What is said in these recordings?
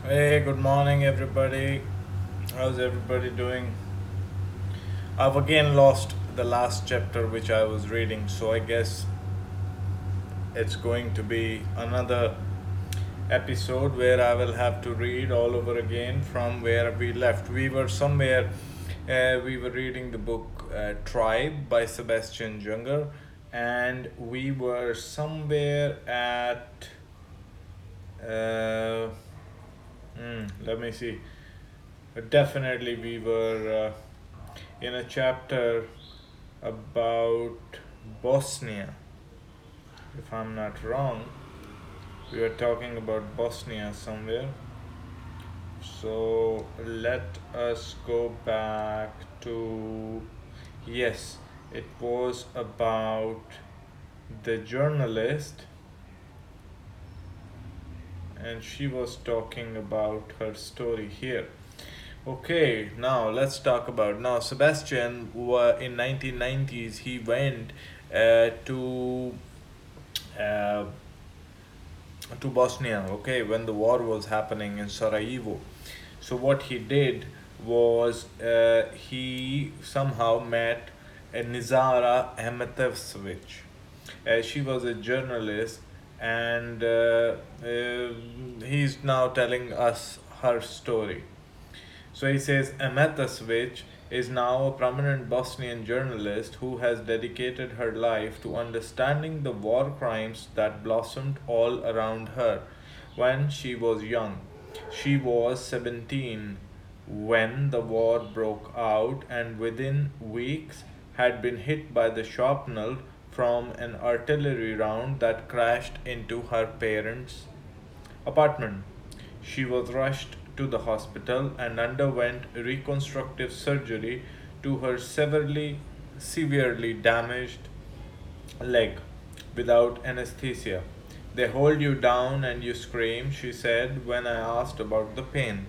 Hey, good morning, everybody. How's everybody doing? I've again lost the last chapter which I was reading, so I guess it's going to be another episode where I will have to read all over again from where we left. We were somewhere, we were reading the book Tribe by Sebastian Junger, and we were somewhere at. Uh, Let me see. Definitely, we were in a chapter about Bosnia. If I'm not wrong, we were talking about Bosnia somewhere. So let us go back to. Yes, it was about the journalist, and she was talking about her story here. Okay, now let's talk about now Sebastian in 1990s he went to uh, Bosnia, okay, when the war was happening in Sarajevo. So what he did was he somehow met Nizara Ahmetovic. She was a journalist, and he's now telling us her story. So he says Amatasvich is now a prominent Bosnian journalist who has dedicated her life to understanding the war crimes that blossomed all around her when she was young. She was 17 when the war broke out and within weeks had been hit by the shrapnel from an artillery round that crashed into her parents' apartment. She was rushed to the hospital and underwent reconstructive surgery to her severely damaged leg without anesthesia. They hold you down and you scream, she said when I asked about the pain.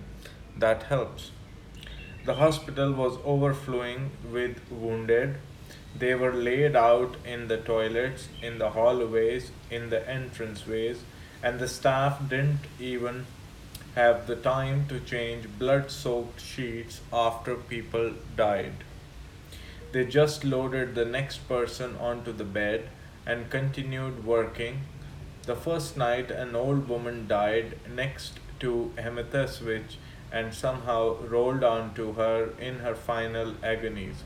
That helps. The hospital was overflowing with wounded. They were laid out in the toilets, in the hallways, in the entranceways, and the staff didn't even have the time to change blood soaked sheets after people died. They just loaded the next person onto the bed and continued working. The first night, an old woman died next to Hemeteswich and somehow rolled onto her in her final agonies.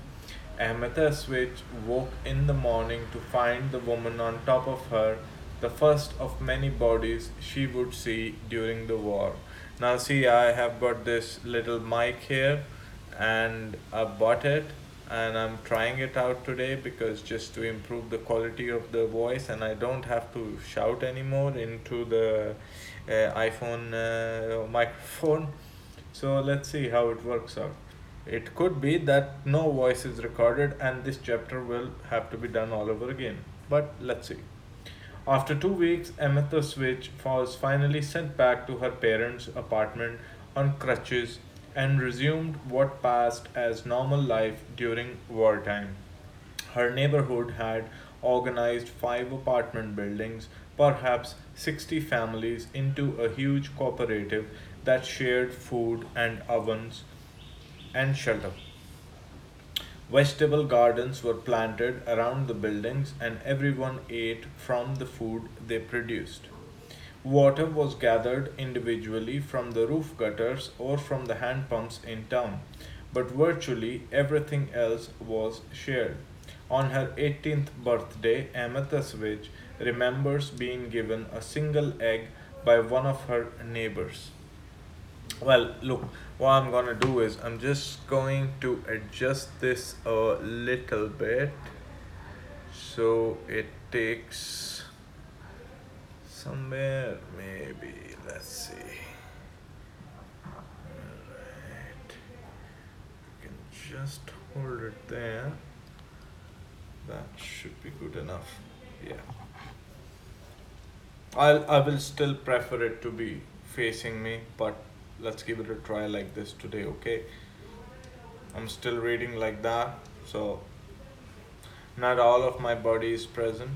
Hemeteswich woke in the morning to find the woman on top of her, the first of many bodies she would see during the war. Now, see, I have got this little mic here and I bought it and I'm trying it out today because just to improve the quality of the voice and I don't have to shout anymore into the iPhone microphone. So let's see how it works out. It could be that no voice is recorded and this chapter will have to be done all over again. But let's see. After 2 weeks, Amethyst Switch was finally sent back to her parents' apartment on crutches and resumed what passed as normal life during wartime. Her neighborhood had organized 5 apartment buildings, perhaps 60 families, into a huge cooperative that shared food and ovens and shelter. Vegetable gardens were planted around the buildings and everyone ate from the food they produced. Water was gathered individually from the roof gutters or from the hand pumps in town, but virtually everything else was shared. On her 18th birthday, Amethyst remembers being given a single egg by one of her neighbors. Well, look, what I'm gonna do is I'm just going to adjust this a little bit so it takes somewhere maybe let's see. Alright. You can just hold it there. That should be good enough. Yeah. I will still prefer it to be facing me, but let's give it a try like this today, okay? I'm still reading like that, so not all of my body is present,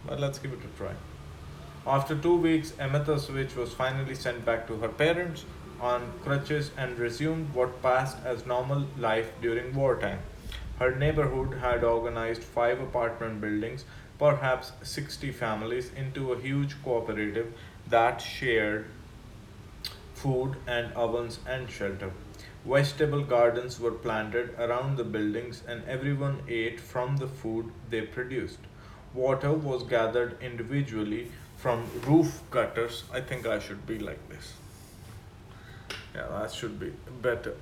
but let's give it a try. After 2 weeks, Amethyst was finally sent back to her parents, on crutches and resumed what passed as normal life during wartime. Her neighborhood had organized 5 apartment buildings, perhaps 60 families, into a huge cooperative that shared food and ovens and shelter. Vegetable gardens were planted around the buildings, and everyone ate from the food they produced. Water was gathered individually from roof gutters. I think I should be like this. Yeah, that should be better.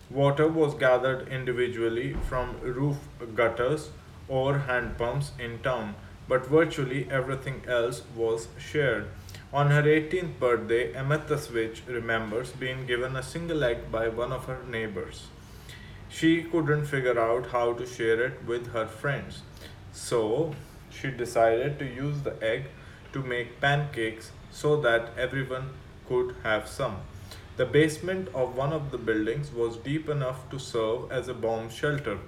Water was gathered individually from roof gutters or hand pumps in town, but virtually everything else was shared. On her 18th birthday, Amethyst remembers being given a single egg by one of her neighbors. She couldn't figure out how to share it with her friends, so she decided to use the egg to make pancakes so that everyone could have some. The basement of one of the buildings was deep enough to serve as a bomb shelter,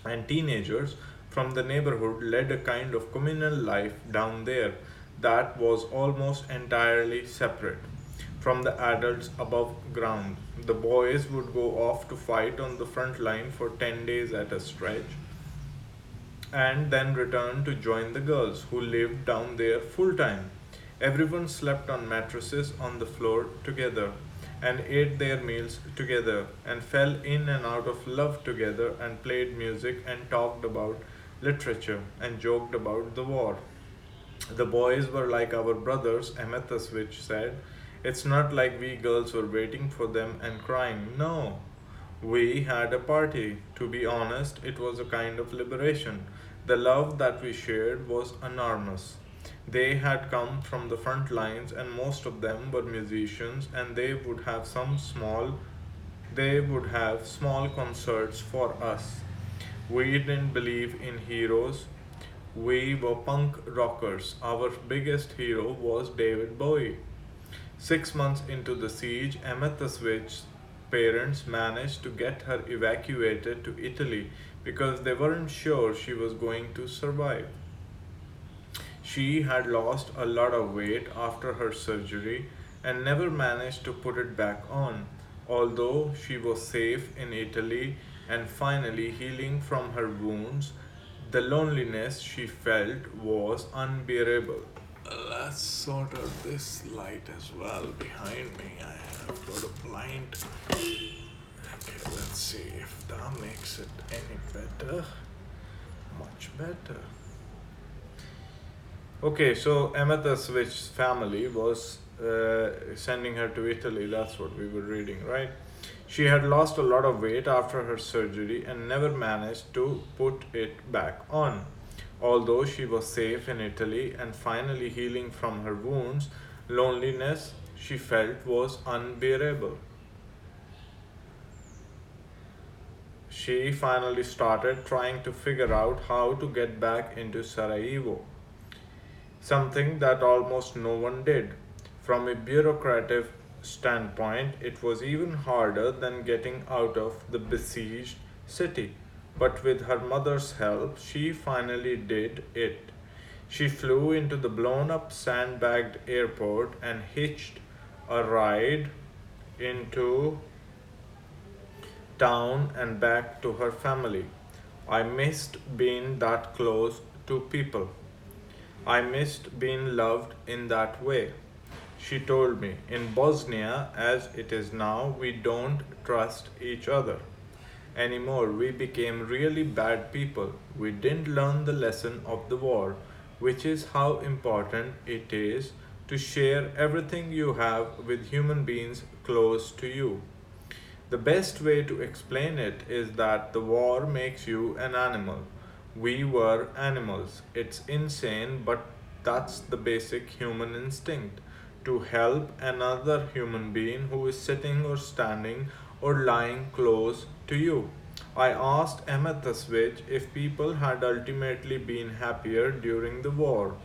and teenagers from the neighborhood led a kind of communal life down there that was almost entirely separate from the adults above ground. The boys would go off to fight on the front line for 10 days at a stretch and then return to join the girls who lived down there full time. Everyone slept on mattresses on the floor together and ate their meals together and fell in and out of love together and played music and talked about literature and joked about the war. The boys were like our brothers, Amethasvich said. It's not like we girls were waiting for them and crying. No, we had a party. To be honest, it was a kind of liberation. The love that we shared was enormous. They had come from the front lines and most of them were musicians and they would have small concerts for us. We didn't believe in heroes. We were punk rockers. Our biggest hero was David Bowie. 6 months into the siege, Amethasvich's parents managed to get her evacuated to Italy because they weren't sure she was going to survive. She had lost a lot of weight after her surgery and never managed to put it back on, although she was safe in Italy and finally healing from her wounds. The loneliness she felt was unbearable. Let's sort out this light as well behind me. I have got a blind. Okay, let's see if that makes it any better. Much better. Okay, so Amethasvich's family was sending her to Italy. That's what we were reading, right? She had lost a lot of weight after her surgery and never managed to put it back on. Although she was safe in Italy and finally healing from her wounds, loneliness she felt was unbearable. She finally started trying to figure out how to get back into Sarajevo, something that almost no one did. From a bureaucratic standpoint, it was even harder than getting out of the besieged city. But with her mother's help, she finally did it. She flew into the blown up sandbagged airport and hitched a ride into town and back to her family. I missed being that close to people. I missed being loved in that way. She told me, in Bosnia, as it is now, we don't trust each other anymore. We became really bad people. We didn't learn the lesson of the war, which is how important it is to share everything you have with human beings close to you. The best way to explain it is that the war makes you an animal. We were animals. It's insane, but that's the basic human instinct to help another human being who is sitting or standing or lying close to you. I asked Amethasvich if people had ultimately been happier during the war.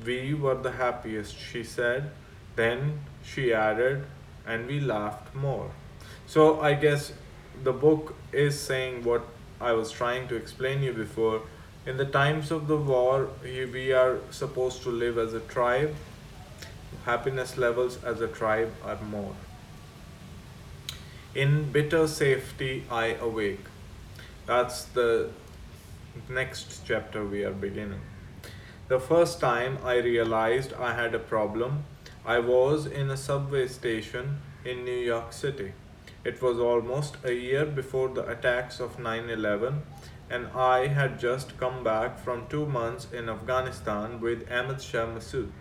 We were the happiest, she said. Then she added, and we laughed more. So I guess the book is saying what I was trying to explain you before. In the times of the war, we are supposed to live as a tribe, happiness levels as a tribe are more. In bitter safety, I awake. That's the next chapter we are beginning. The first time I realized I had a problem, I was in a subway station in New York City. It was almost a year before the attacks of 9/11, and I had just come back from 2 months in Afghanistan with Ahmed Shah Massoud,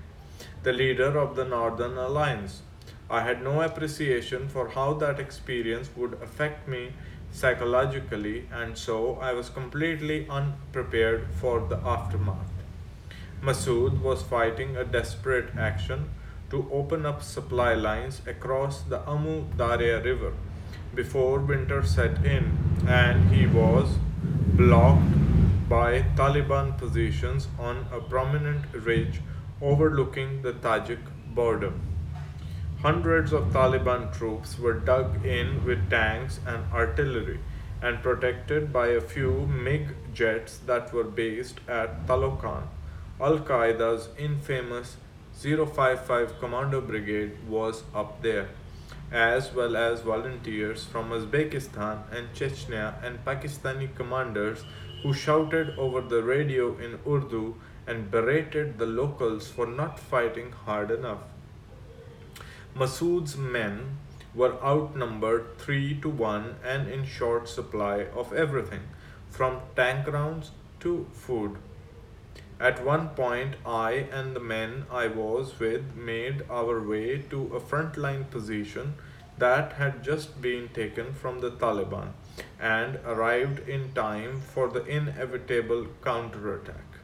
the leader of the Northern Alliance. I had no appreciation for how that experience would affect me psychologically, and so I was completely unprepared for the aftermath. Massoud was fighting a desperate action to open up supply lines across the Amu Darya River before winter set in, and he was blocked by Taliban positions on a prominent ridge overlooking the Tajik border. Hundreds of Taliban troops were dug in with tanks and artillery and protected by a few MiG jets that were based at Talokan. Al Qaeda's infamous 055 Commando Brigade was up there, as well as volunteers from Uzbekistan and Chechnya and Pakistani commanders who shouted over the radio in Urdu and berated the locals for not fighting hard enough. Massoud's men were outnumbered 3 to 1 and in short supply of everything, from tank rounds to food. At one point, I and the men I was with made our way to a frontline position that had just been taken from the Taliban and arrived in time for the inevitable counterattack.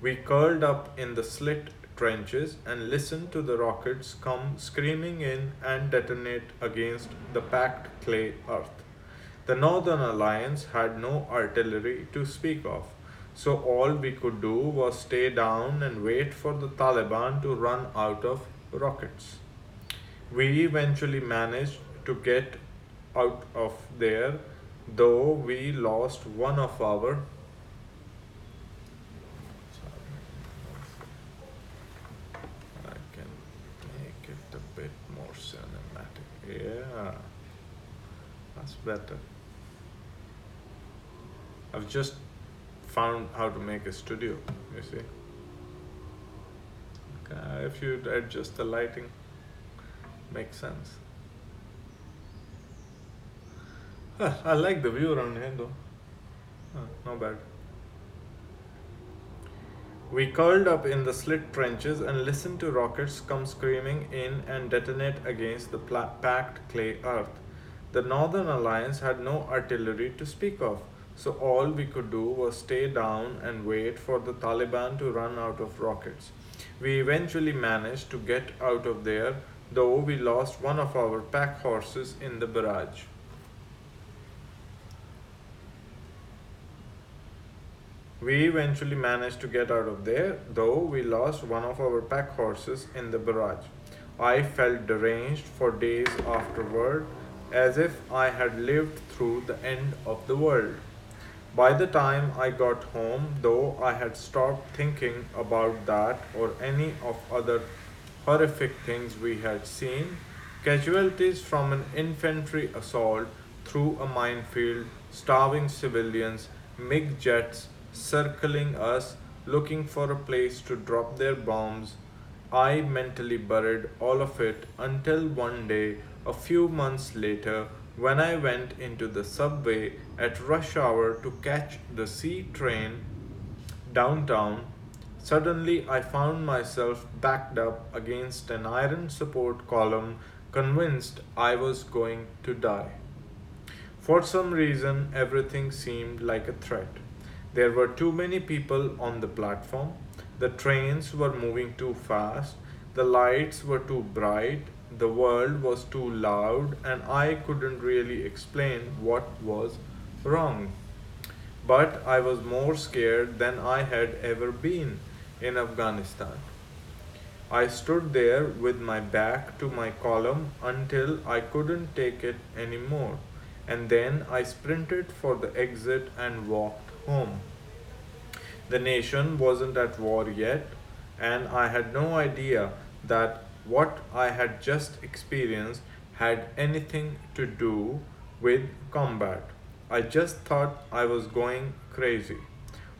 We curled up in the slit trenches and listened to the rockets come screaming in and detonate against the packed clay earth. The Northern Alliance had no artillery to speak of, so all we could do was stay down and wait for the Taliban to run out of rockets. We eventually managed to get out of there, though we lost one of our. I can make it a bit more cinematic. Yeah, that's better. I've just found how to make a studio, you see. If you adjust the lighting, makes sense. I like the view around here though. Not bad. We curled up in the slit trenches and listened to rockets come screaming in and detonate against the packed clay earth. The Northern Alliance had no artillery to speak of, so all we could do was stay down and wait for the Taliban to run out of rockets. We eventually managed to get out of there, though we lost one of our pack horses in the barrage. We eventually managed to get out of there, though we lost one of our pack horses in the barrage. I felt deranged for days afterward, as if I had lived through the end of the world. By the time I got home, though, I had stopped thinking about that or any of other horrific things we had seen. Casualties from an infantry assault through a minefield, starving civilians, MiG jets circling us, looking for a place to drop their bombs. I mentally buried all of it until one day, a few months later, when I went into the subway at rush hour to catch the C train downtown. Suddenly I found myself backed up against an iron support column, convinced I was going to die. For some reason, everything seemed like a threat. There were too many people on the platform, the trains were moving too fast, the lights were too bright, the world was too loud, and I couldn't really explain what was wrong. But I was more scared than I had ever been in Afghanistan. I stood there with my back to my column until I couldn't take it anymore, and then I sprinted for the exit and walked home. The nation wasn't at war yet, and I had no idea that what I had just experienced had anything to do with combat. I just thought I was going crazy.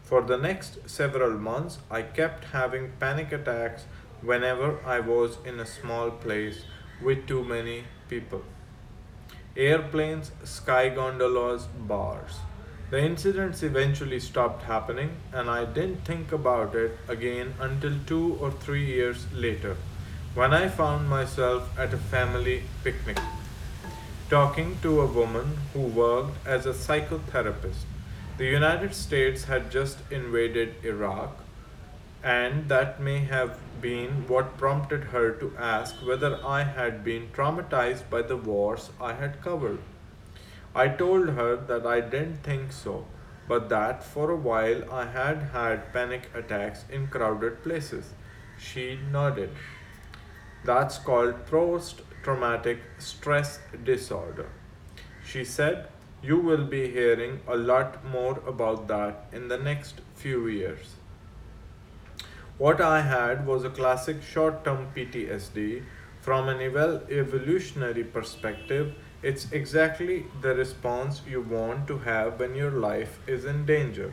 For the next several months, I kept having panic attacks whenever I was in a small place with too many people. Airplanes, sky gondolas, bars. The incidents eventually stopped happening, and I didn't think about it again until 2 or 3 years later, when I found myself at a family picnic, talking to a woman who worked as a psychotherapist. The United States had just invaded Iraq, and that may have been what prompted her to ask whether I had been traumatized by the wars I had covered. I told her that I didn't think so, but that for a while I had had panic attacks in crowded places. She nodded. That's called post traumatic stress disorder. She said, "You will be hearing a lot more about that in the next few years." What I had was a classic short term PTSD. From an evolutionary perspective, it's exactly the response you want to have when your life is in danger.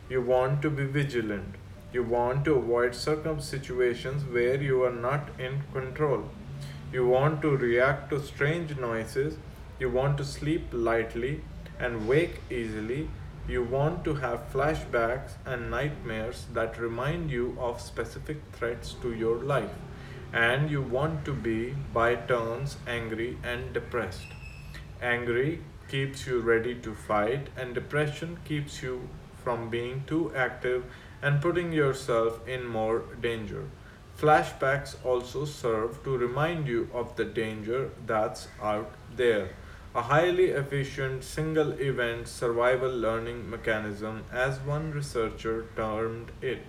You want to be vigilant. You want to avoid situations where you are not in control. You want to react to strange noises. You want to sleep lightly and wake easily. You want to have flashbacks and nightmares that remind you of specific threats to your life. And you want to be, by turns, angry and depressed. Angry keeps you ready to fight, and depression keeps you from being too active and putting yourself in more danger. Flashbacks also serve to remind you of the danger that's out there. A highly efficient single event survival learning mechanism, as one researcher termed it.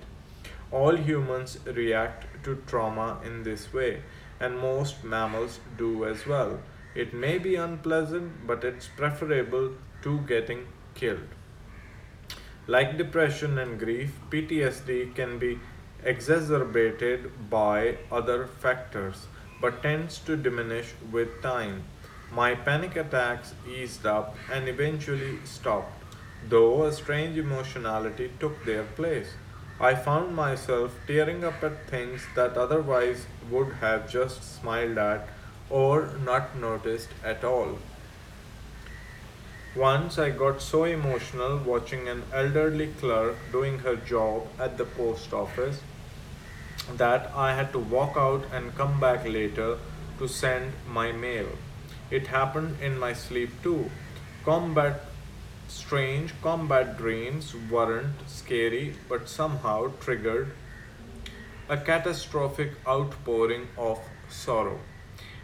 All humans react to trauma in this way, and most mammals do as well. It may be unpleasant, but it's preferable to getting killed. Like depression and grief, PTSD can be exacerbated by other factors but tends to diminish with time. My panic attacks eased up and eventually stopped, though a strange emotionality took their place. I found myself tearing up at things that otherwise would have just smiled at or not noticed at all. Once I got so emotional watching an elderly clerk doing her job at the post office that I had to walk out and come back later to send my mail. It happened in my sleep too. Combat Strange combat dreams weren't scary but somehow triggered a catastrophic outpouring of sorrow.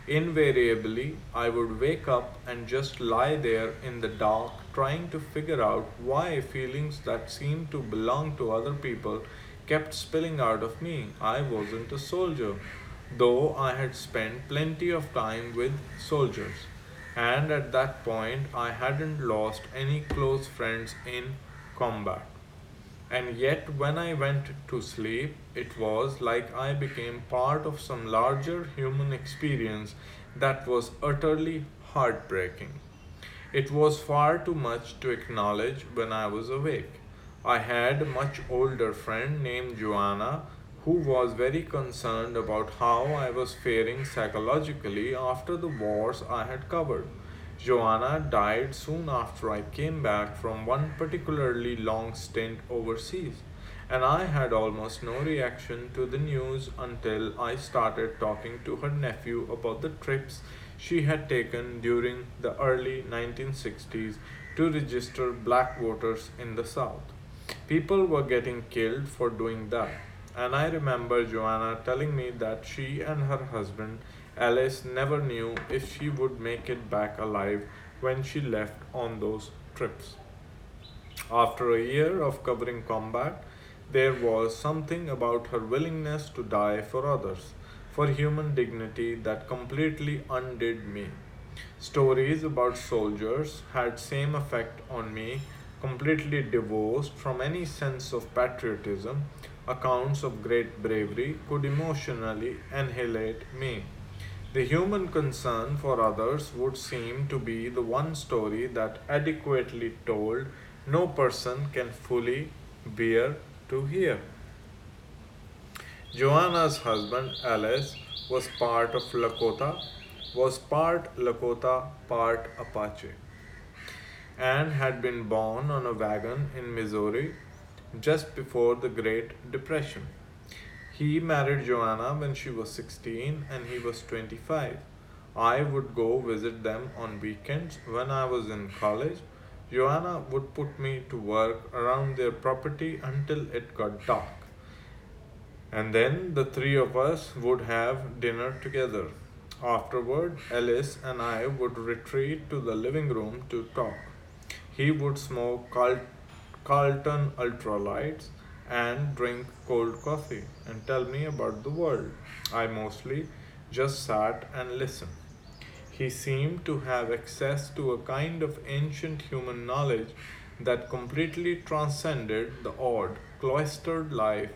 Invariably, I would wake up and just lie there in the dark trying to figure out why feelings that seemed to belong to other people kept spilling out of me. I wasn't a soldier, though I had spent plenty of time with soldiers. And at that point, I hadn't lost any close friends in combat. And yet, when I went to sleep, it was like I became part of some larger human experience that was utterly heartbreaking. It was far too much to acknowledge when I was awake. I had a much older friend named Joanna who was very concerned about how I was faring psychologically after the wars I had covered. Joanna died soon after I came back from one particularly long stint overseas, and I had almost no reaction to the news until I started talking to her nephew about the trips she had taken during the early 1960s to register black voters in the South. People were getting killed for doing that, and I remember Joanna telling me that she and her husband Alice never knew if she would make it back alive when she left on those trips. After a year of covering combat, there was something about her willingness to die for others, for human dignity, that completely undid me. Stories about soldiers had same effect on me, completely divorced from any sense of patriotism. accounts of great bravery could emotionally annihilate me. The human concern for others would seem to be the one story that, adequately told, no person can fully bear to hear. Joanna's husband, Alice, was part Lakota, part Apache, and had been born on a wagon in Missouri just before the Great Depression. He married Joanna when she was 16 and he was 25. I would go visit them on weekends when I was in college. Joanna would put me to work around their property until it got dark. And then the three of us would have dinner together. Afterward, Ellis and I would retreat to the living room to talk. He would smoke Carlton ultralights and drink cold coffee and tell me about the world. I mostly just sat and listened. He seemed to have access to a kind of ancient human knowledge that completely transcended the odd, cloistered life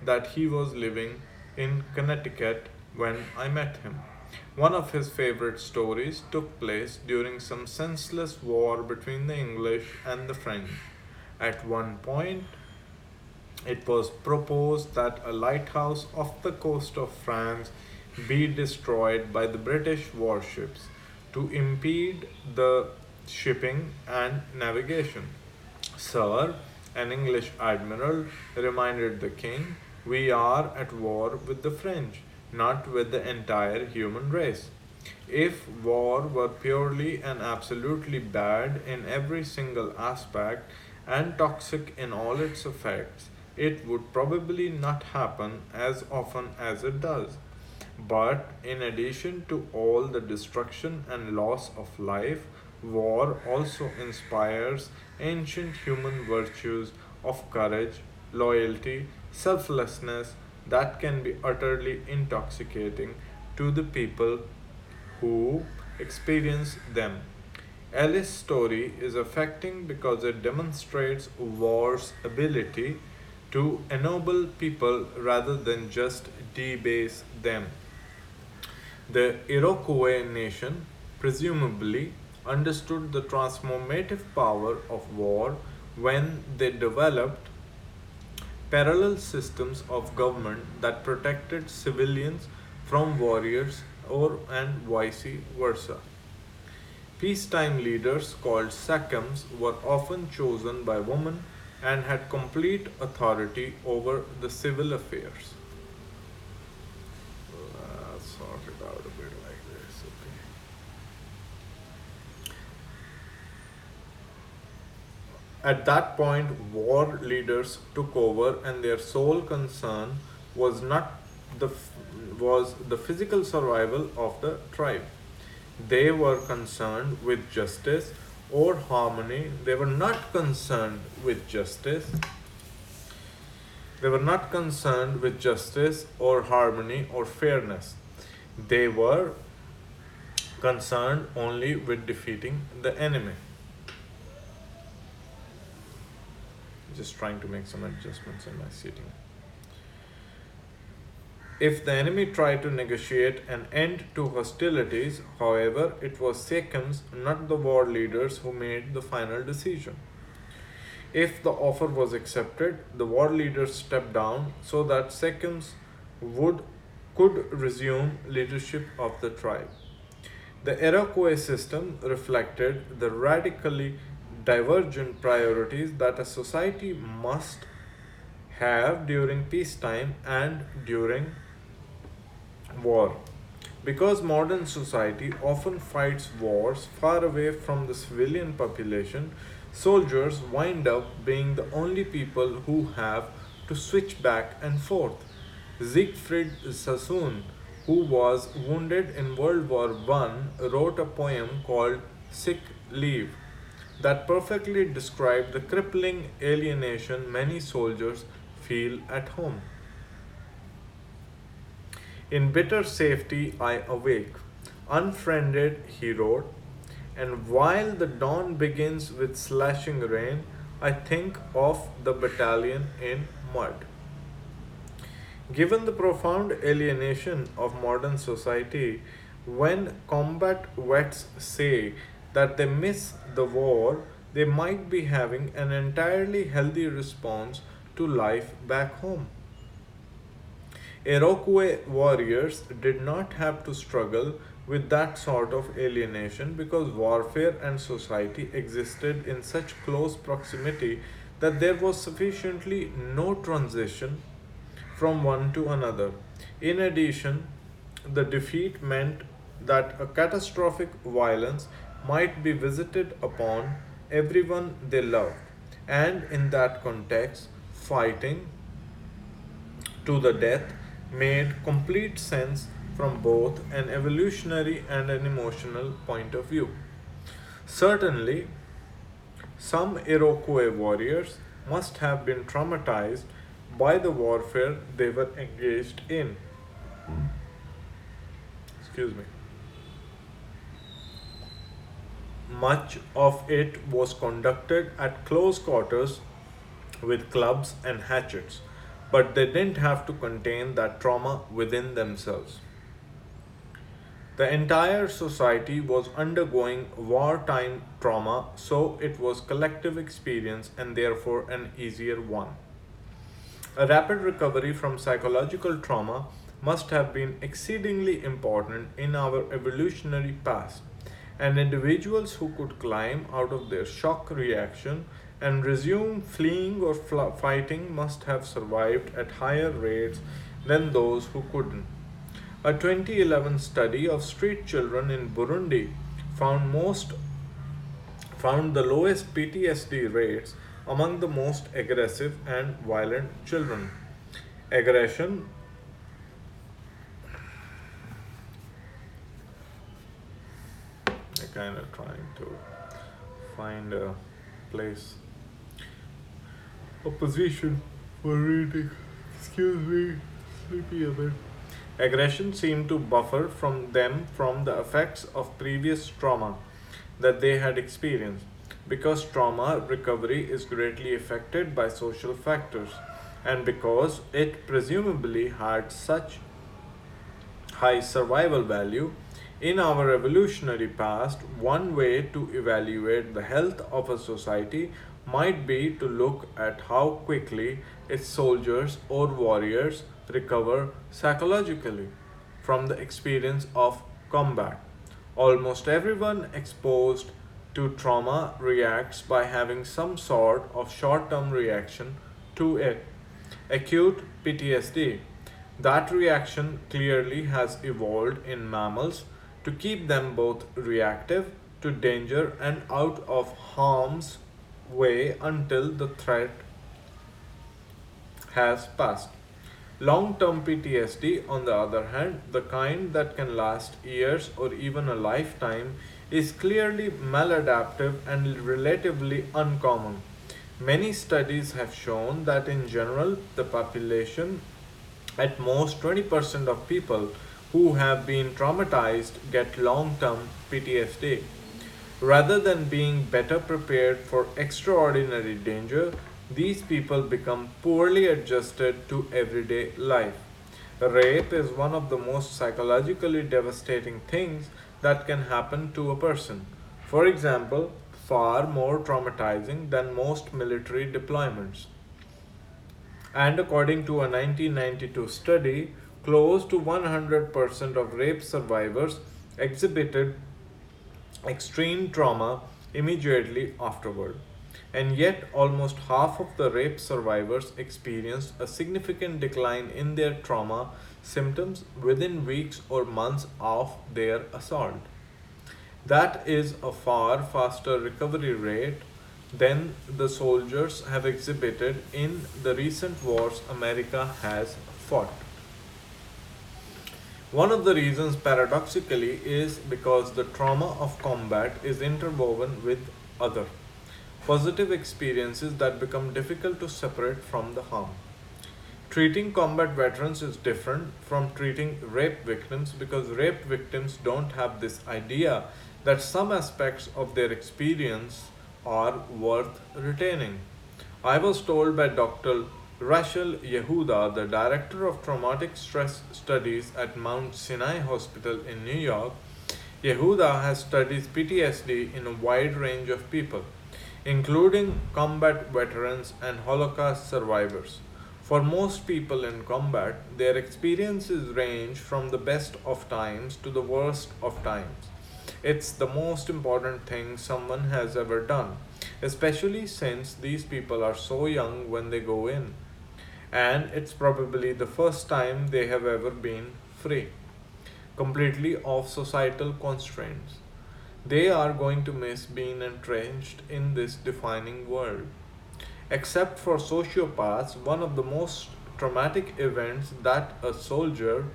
that he was living in Connecticut when I met him. One of his favorite stories took place during some senseless war between the English and the French. At one point, it was proposed that a lighthouse off the coast of France be destroyed by the British warships to impede the shipping and navigation. Sir, an English admiral, reminded the king, we are at war with the French, not with the entire human race. If war were purely and absolutely bad in every single aspect and toxic in all its effects, it would probably not happen as often as it does. But in addition to all the destruction and loss of life, war also inspires ancient human virtues of courage, loyalty, selflessness that can be utterly intoxicating to the people who experience them. Alice's story is affecting because it demonstrates war's ability to ennoble people rather than just debase them. The Iroquois nation presumably understood the transformative power of war when they developed parallel systems of government that protected civilians from warriors or and vice versa. Peacetime leaders called sachems were often chosen by women and had complete authority over the civil affairs. Let's sort it out a bit like this, okay. At that point, war leaders took over, and their sole concern was not the was the physical survival of the tribe. They were concerned with justice or harmony. They were not concerned with justice. They were not concerned with justice or harmony or fairness. They were concerned only with defeating the enemy. Just trying to make some adjustments in my seating. If the enemy tried to negotiate an end to hostilities, however, it was sachems, not the war leaders, who made the final decision. If the offer was accepted, the war leaders stepped down so that sachems could resume leadership of the tribe. The Iroquois system reflected the radically divergent priorities that a society must have during peacetime and during war. Because modern society often fights wars far away from the civilian population, soldiers wind up being the only people who have to switch back and forth. Siegfried Sassoon, who was wounded in World War I, wrote a poem called Sick Leave that perfectly described the crippling alienation many soldiers feel at home. In bitter safety I awake, unfriended, he wrote, and while the dawn begins with slashing rain, I think of the battalion in mud. Given the profound alienation of modern society, when combat vets say that they miss the war, they might be having an entirely healthy response to life back home. Iroquois warriors did not have to struggle with that sort of alienation because warfare and society existed in such close proximity that there was sufficiently no transition from one to another. In addition, the defeat meant that a catastrophic violence might be visited upon everyone they loved, and in that context, fighting to the death made complete sense from both an evolutionary and an emotional point of view. Certainly, some Iroquois warriors must have been traumatized by the warfare they were engaged in. Excuse me. Much of it was conducted at close quarters with clubs and hatchets, but they didn't have to contain that trauma within themselves. The entire society was undergoing wartime trauma, so it was collective experience and therefore an easier one. A rapid recovery from psychological trauma must have been exceedingly important in our evolutionary past, and individuals who could climb out of their shock reaction and resume fleeing or fighting must have survived at higher rates than those who couldn't. A 2011 study of street children in Burundi found most found the lowest PTSD rates among the most aggressive and violent children. Aggression I kind of trying to find a place, a position for reading. Excuse me, sleepy a bit. Aggression seemed to buffer from them from the effects of previous trauma that they had experienced. Because trauma recovery is greatly affected by social factors, and because it presumably had such high survival value, in our evolutionary past, one way to evaluate the health of a society might be to look at how quickly its soldiers or warriors recover psychologically from the experience of combat. Almost everyone exposed to trauma reacts by having some sort of short term reaction to it. Acute PTSD. That reaction clearly has evolved in mammals to keep them both reactive to danger and out of harm's way until the threat has passed. Long term PTSD, on the other hand, the kind that can last years or even a lifetime, is clearly maladaptive and relatively uncommon. Many studies have shown that in general, the population, at most 20% of people who have been traumatized, get long term PTSD. Rather than being better prepared for extraordinary danger, these people become poorly adjusted to everyday life. Rape is one of the most psychologically devastating things that can happen to a person. For example, far more traumatizing than most military deployments. And according to a 1992 study, close to 100% of rape survivors exhibited extreme trauma immediately afterward. And yet, almost half of the rape survivors experienced a significant decline in their trauma symptoms within weeks or months of their assault. That is a far faster recovery rate than the soldiers have exhibited in the recent wars America has fought. One of the reasons, paradoxically, is because the trauma of combat is interwoven with other positive experiences that become difficult to separate from the harm. Treating combat veterans is different from treating rape victims because rape victims don't have this idea that some aspects of their experience are worth retaining. I was told by Dr. Rachel Yehuda, the director of traumatic stress studies at Mount Sinai Hospital in New York, Yehuda has studied PTSD in a wide range of people, including combat veterans and Holocaust survivors. For most people in combat, their experiences range from the best of times to the worst of times. It's the most important thing someone has ever done, especially since these people are so young when they go in, and it's probably the first time they have ever been free, completely off societal constraints. They are going to miss being entrenched in this defining world. Except for sociopaths, one of the most traumatic events that a soldier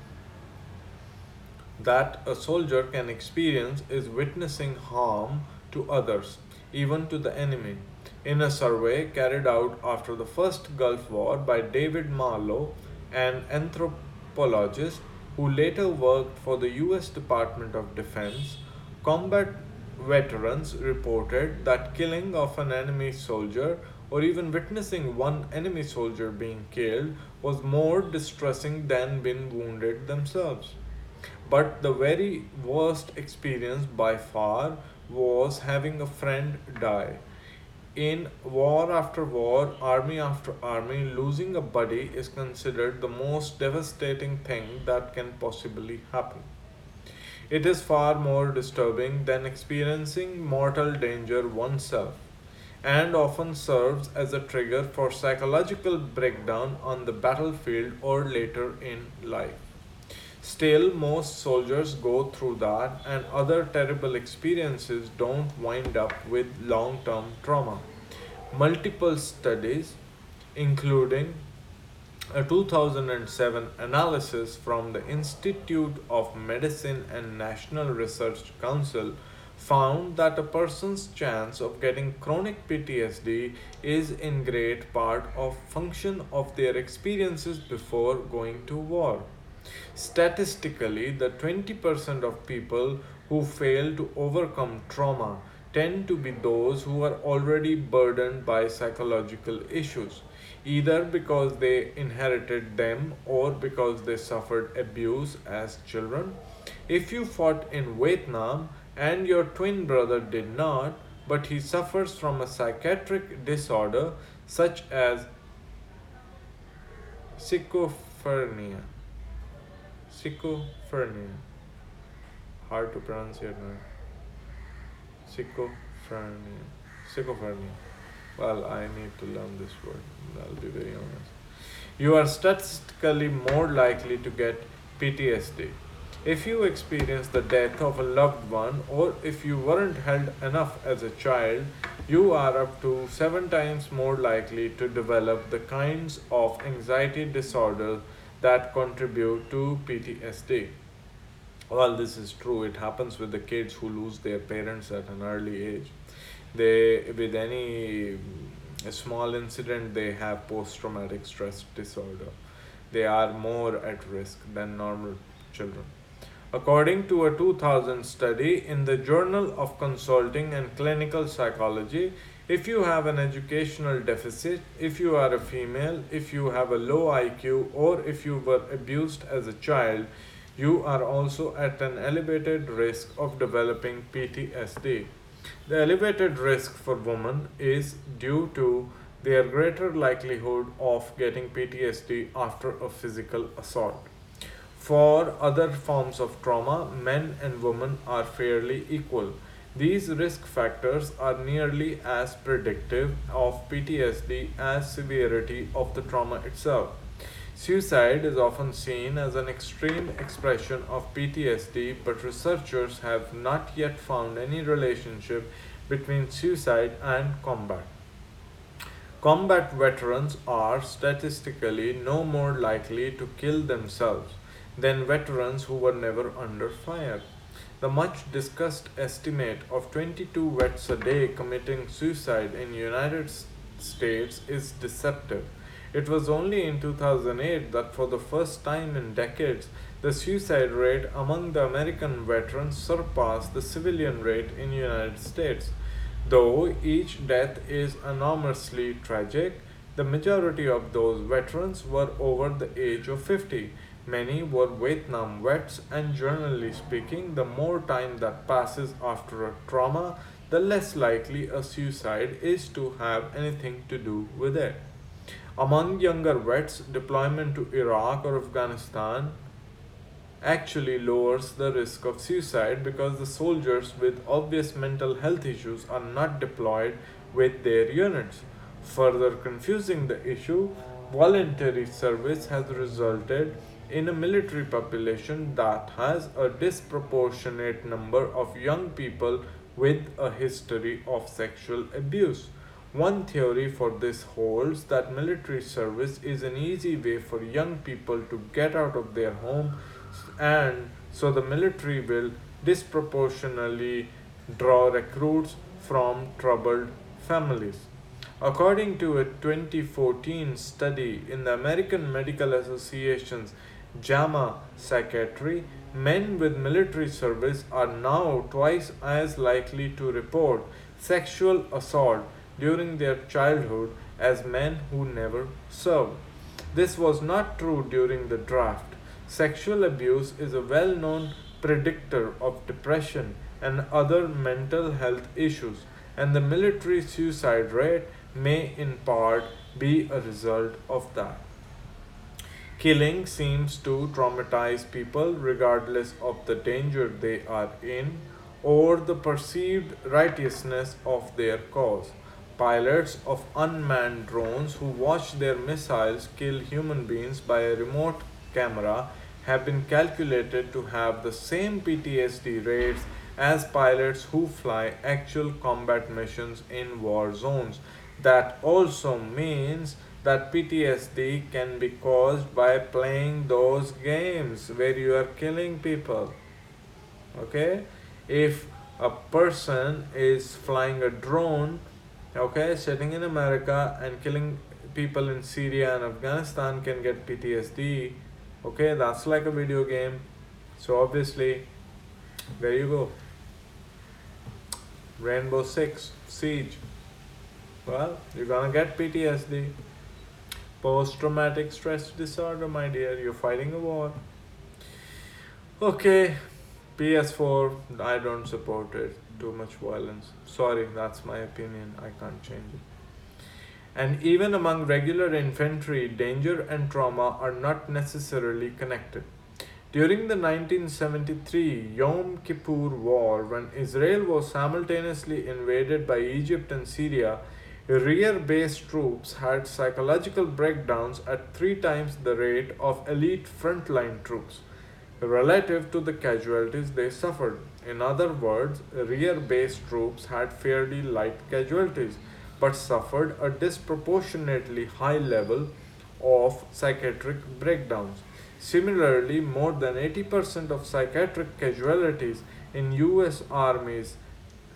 can experience is witnessing harm to others, even to the enemy. In a survey carried out after the First Gulf War by David Marlowe, an anthropologist who later worked for the US Department of Defense, combat veterans reported that killing of an enemy soldier or even witnessing one enemy soldier being killed was more distressing than being wounded themselves. But the very worst experience by far was having a friend die. In war after war, army after army, losing a buddy is considered the most devastating thing that can possibly happen. It is far more disturbing than experiencing mortal danger oneself, and often serves as a trigger for psychological breakdown on the battlefield or later in life. Still, most soldiers go through that, and other terrible experiences don't wind up with long term trauma. Multiple studies, including a 2007 analysis from the Institute of Medicine and National Research Council, found that a person's chance of getting chronic PTSD is in great part of function of their experiences before going to war. Statistically, the 20% of people who fail to overcome trauma tend to be those who are already burdened by psychological issues, either because they inherited them or because they suffered abuse as children. If you fought in Vietnam and your twin brother did not, but he suffers from a psychiatric disorder such as schizophrenia, schizophrenia, hard to pronounce it now. Schizophrenia. Schizophrenia. Well, I need to learn this word. I'll be very honest. You are statistically more likely to get PTSD. If you experience the death of a loved one, or if you weren't held enough as a child, you are up to 7 times more likely to develop the kinds of anxiety disorders that contribute to PTSD. Well, this is true. It happens with the kids who lose their parents at an early age. They, with any small incident, they have post-traumatic stress disorder. They are more at risk than normal children. According to a 2000 study in the Journal of Consulting and Clinical Psychology, if you have an educational deficit, if you are a female, if you have a low IQ, or if you were abused as a child, you are also at an elevated risk of developing PTSD. The elevated risk for women is due to their greater likelihood of getting PTSD after a physical assault. For other forms of trauma, men and women are fairly equal. These risk factors are nearly as predictive of PTSD as severity of the trauma itself. Suicide is often seen as an extreme expression of PTSD, but researchers have not yet found any relationship between suicide and combat. Combat veterans are statistically no more likely to kill themselves than veterans who were never under fire. The much discussed estimate of 22 vets a day committing suicide in United States is deceptive. It was only in 2008 that for the first time in decades, the suicide rate among the American veterans surpassed the civilian rate in United States. Though each death is enormously tragic, The majority of those veterans were over the age of 50. Many were Vietnam vets, and generally speaking, the more time that passes after a trauma, the less likely a suicide is to have anything to do with it. Among younger vets, deployment to Iraq or Afghanistan actually lowers the risk of suicide because the soldiers with obvious mental health issues are not deployed with their units. Further confusing the issue, voluntary service has resulted in a military population that has a disproportionate number of young people with a history of sexual abuse. One theory for this holds that military service is an easy way for young people to get out of their home, and so the military will disproportionately draw recruits from troubled families. According to a 2014 study in the American Medical Association's JAMA Psychiatry, men with military service are now twice as likely to report sexual assault during their childhood as men who never served. This was not true during the draft. Sexual abuse is a well known predictor of depression and other mental health issues, and the military suicide rate may in part be a result of that. Killing seems to traumatize people regardless of the danger they are in or the perceived righteousness of their cause. Pilots of unmanned drones who watch their missiles kill human beings by a remote camera have been calculated to have the same PTSD rates as pilots who fly actual combat missions in war zones. That also means that PTSD can be caused by playing those games where you are killing people. Okay? If a person is flying a drone, okay, sitting in America and killing people in Syria and Afghanistan can get PTSD. Okay, that's like a video game. So obviously, there you go. Rainbow Six Siege. Well, you're gonna get PTSD. Post-traumatic stress disorder, my dear. You're fighting a war. Okay, PS4, I don't support it. Too much violence. Sorry, that's my opinion. I can't change it. And even among regular infantry, danger and trauma are not necessarily connected. During the 1973 Yom Kippur War, when Israel was simultaneously invaded by Egypt and Syria, rear-based troops had psychological breakdowns at 3 times the rate of elite frontline troops, relative to the casualties they suffered. In other words, rear-based troops had fairly light casualties, but suffered a disproportionately high level of psychiatric breakdowns. Similarly, more than 80% of psychiatric casualties in US Army's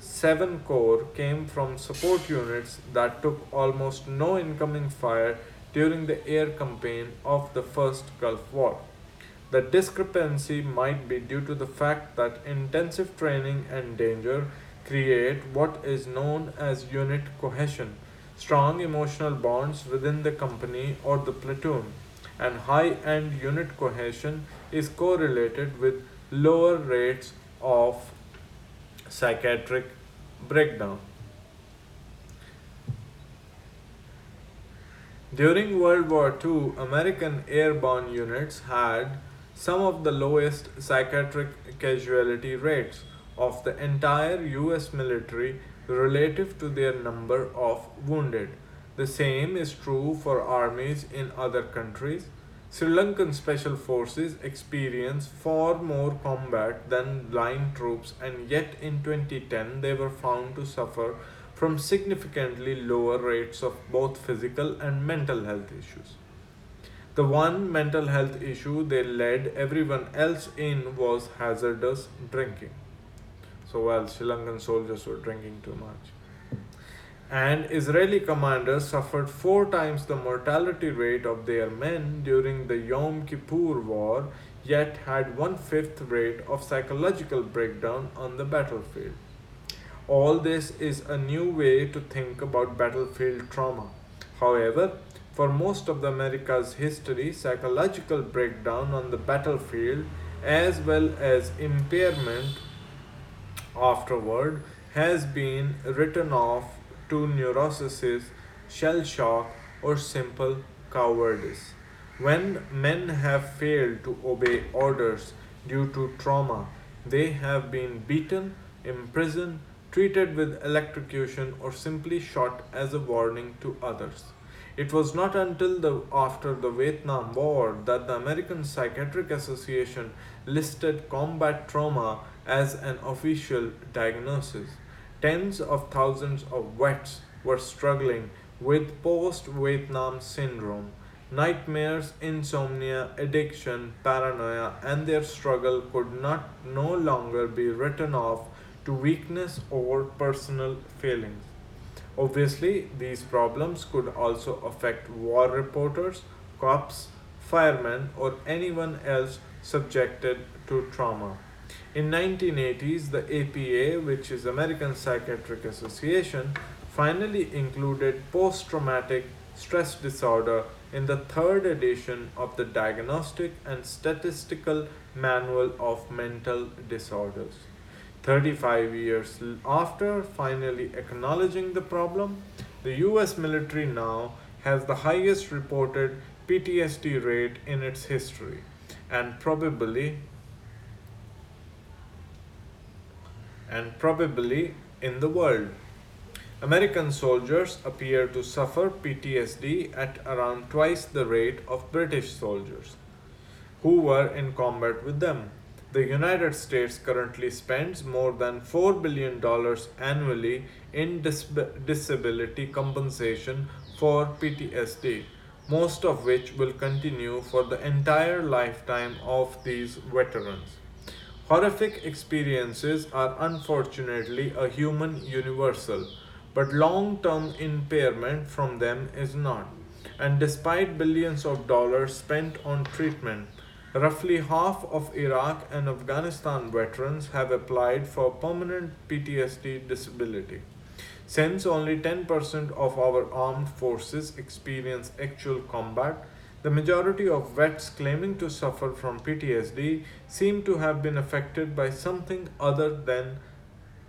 7 Corps came from support units that took almost no incoming fire during the air campaign of the First Gulf War. The discrepancy might be due to the fact that intensive training and danger create what is known as unit cohesion, strong emotional bonds within the company or the platoon, and high-end unit cohesion is correlated with lower rates of psychiatric breakdown. During World War II, American airborne units had some of the lowest psychiatric casualty rates of the entire US military relative to their number of wounded. The same is true for armies in other countries. Sri Lankan special forces experience far more combat than line troops, and yet in 2010 they were found to suffer from significantly lower rates of both physical and mental health issues. The one mental health issue they led everyone else in was hazardous drinking. So, well, Sri Lankan soldiers were drinking too much. And Israeli commanders suffered 4 times the mortality rate of their men during the Yom Kippur War, yet had 1/5 rate of psychological breakdown on the battlefield. All this is a new way to think about battlefield trauma. However, for most of the America's history, psychological breakdown on the battlefield as well as impairment afterward has been written off to neurosis, shell shock, or simple cowardice. When men have failed to obey orders due to trauma, they have been beaten, imprisoned, treated with electrocution, or simply shot as a warning to others. It was not until after the Vietnam War that the American Psychiatric Association listed combat trauma as an official diagnosis. Tens of thousands of vets were struggling with post Vietnam syndrome, nightmares, insomnia, addiction, paranoia, and their struggle could not no longer be written off to weakness or personal failings. Obviously, these problems could also affect war reporters, cops, firemen, or anyone else subjected to trauma. In 1980s, the APA, which is American Psychiatric Association, finally included post-traumatic stress disorder in the third edition of the Diagnostic and Statistical Manual of Mental Disorders. 35 years after finally acknowledging the problem, the US military now has the highest reported PTSD rate in its history and probably in the world. American soldiers appear to suffer PTSD at around twice the rate of British soldiers who were in combat with them. The United States currently spends more than $4 billion annually in disability compensation for PTSD, most of which will continue for the entire lifetime of these veterans. Horrific experiences are unfortunately a human universal, but long term impairment from them is not. And despite billions of dollars spent on treatment, roughly half of Iraq and Afghanistan veterans have applied for permanent PTSD disability. Since only 10% of our armed forces experience actual combat, the majority of vets claiming to suffer from PTSD seem to have been affected by something other than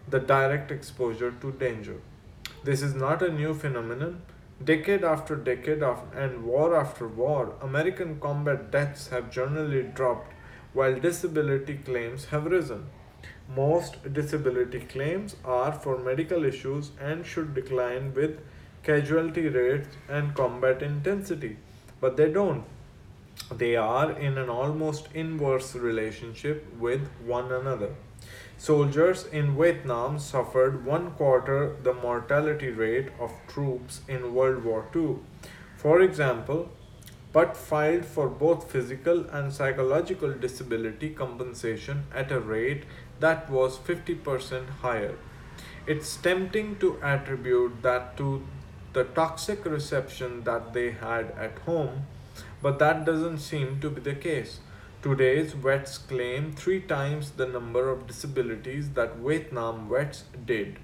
the direct exposure to danger. This is not a new phenomenon. Decade after decade and war after war, American combat deaths have generally dropped while disability claims have risen. Most disability claims are for medical issues and should decline with casualty rates and combat intensity, but they don't. They are in an almost inverse relationship with one another. Soldiers in Vietnam suffered one quarter the mortality rate of troops in World War II, for example, but filed for both physical and psychological disability compensation at a rate that was 50% higher. It's tempting to attribute that to the toxic reception that they had at home, but that doesn't seem to be the case. Today's vets claim three times the number of disabilities that Vietnam vets did,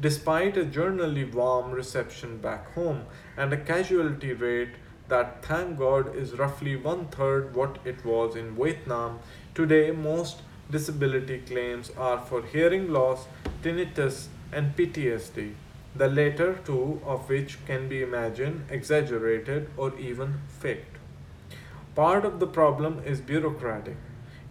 despite a generally warm reception back home and a casualty rate that, thank God, is roughly one third what it was in Vietnam. Today, most disability claims are for hearing loss, tinnitus, and PTSD, the latter two of which can be imagined, exaggerated, or even faked. Part of the problem is bureaucratic.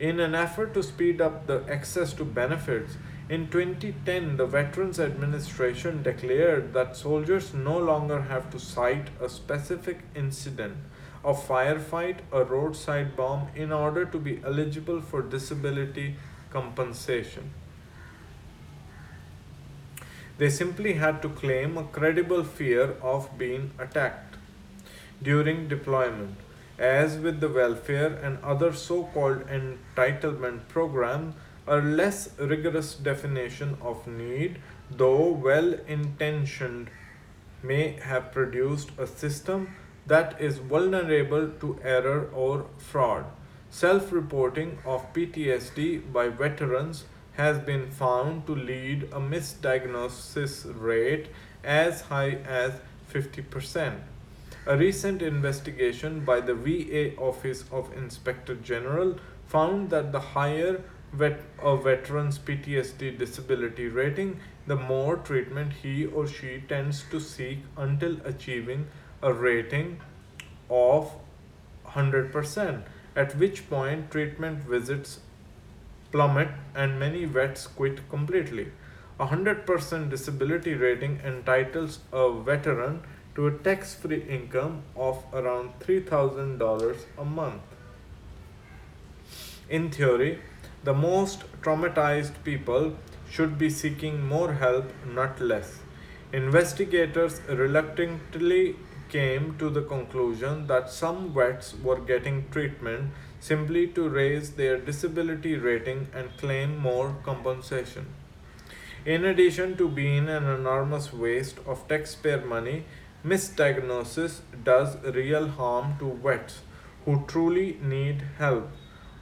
In an effort to speed up the access to benefits, in 2010 the Veterans Administration declared that soldiers no longer have to cite a specific incident, a firefight, a roadside bomb in order to be eligible for disability compensation. They simply had to claim a credible fear of being attacked during deployment. As with the welfare and other so called entitlement programs, a less rigorous definition of need, though well intentioned, may have produced a system that is vulnerable to error or fraud. Self reporting of PTSD by veterans has been found to lead a misdiagnosis rate as high as 50%. A recent investigation by the VA Office of Inspector General found that the higher a veteran's PTSD disability rating, the more treatment he or she tends to seek until achieving a rating of 100%, at which point treatment visits plummet and many vets quit completely. A 100% disability rating entitles a veteran to a tax free income of around $3,000 a month. In theory, the most traumatized people should be seeking more help, not less. Investigators reluctantly came to the conclusion that some vets were getting treatment simply to raise their disability rating and claim more compensation. In addition to being an enormous waste of taxpayer money, misdiagnosis does real harm to vets who truly need help.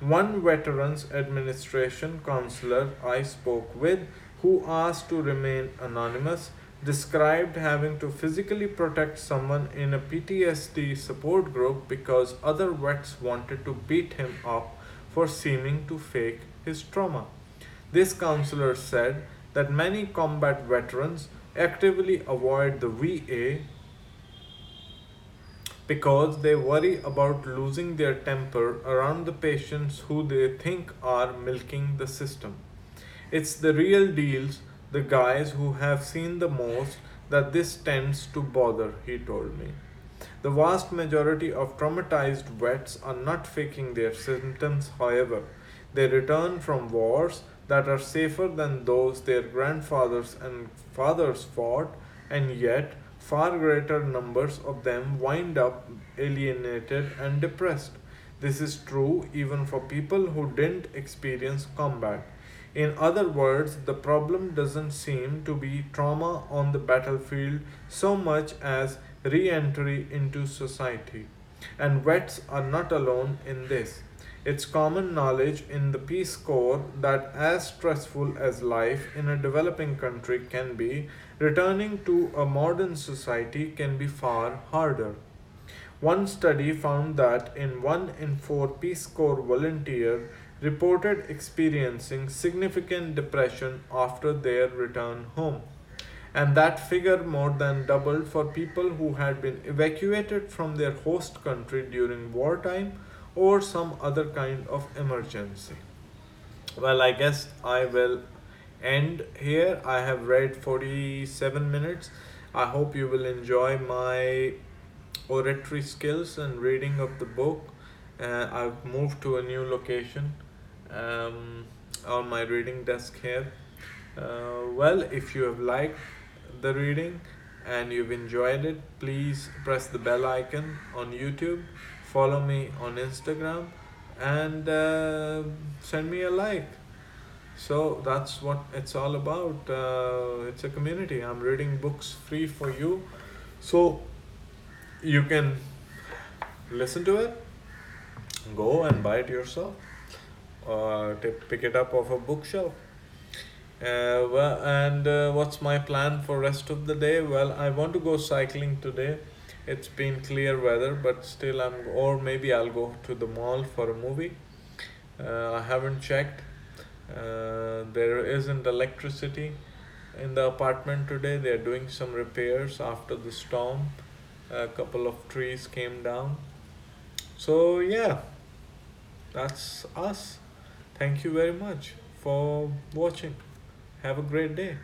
One Veterans Administration counselor I spoke with, who asked to remain anonymous, described having to physically protect someone in a PTSD support group because other vets wanted to beat him up for seeming to fake his trauma. This counselor said that many combat veterans actively avoid the VA because they worry about losing their temper around the patients who they think are milking the system. It's the real deals, the guys who have seen the most, that this tends to bother, he told me. The vast majority of traumatized vets are not faking their symptoms, however. They return from wars that are safer than those their grandfathers and fathers fought, and yet far greater numbers of them wind up alienated and depressed. This is true even for people who didn't experience combat. In other words, the problem doesn't seem to be trauma on the battlefield so much as re entry into society. And vets are not alone in this. It's common knowledge in the Peace Corps that, as stressful as life in a developing country can be, returning to a modern society can be far harder. One study found that in 1 in 4 Peace Corps volunteers reported experiencing significant depression after their return home, and that figure more than doubled for people who had been evacuated from their host country during wartime or some other kind of emergency. Well, I guess I will end here. I have read 47 minutes. I hope you will enjoy my oratory skills and reading of the book. I've moved to a new location um, on my reading desk here. Well, if you have liked the reading and you've enjoyed it, please press the bell icon on YouTube, follow me on Instagram, and send me a like. So that's what it's all about. It's a community. I'm reading books free for you. So you can listen to it, go and buy it yourself, pick it up off a bookshelf. What's my plan for rest of the day? Well, I want to go cycling today. It's been clear weather, but still or maybe I'll go to the mall for a movie. I haven't checked. There isn't electricity in the apartment today. They're doing some repairs after the storm. A couple of trees came down. So yeah, that's us. Thank you very much for watching. Have a great day.